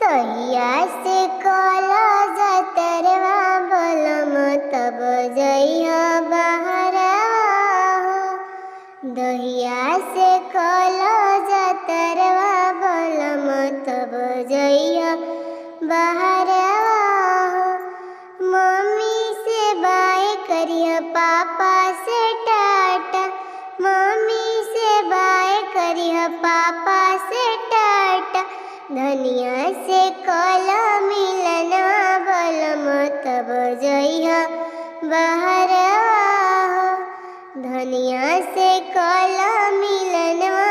दहिया से कला जतरवा बलम तब जइहा बहरवा हो। दहिया से कला जतरवा बलम तब जइहा बहरवा हो। मम्मी से बाय करिया पापा से टाटा, मम्मी से बाय करिया पापा से टाटा। धनिया से कला मिलनवा बलम तब जइहा बहरवा हो। धनिया से कला मिलनवा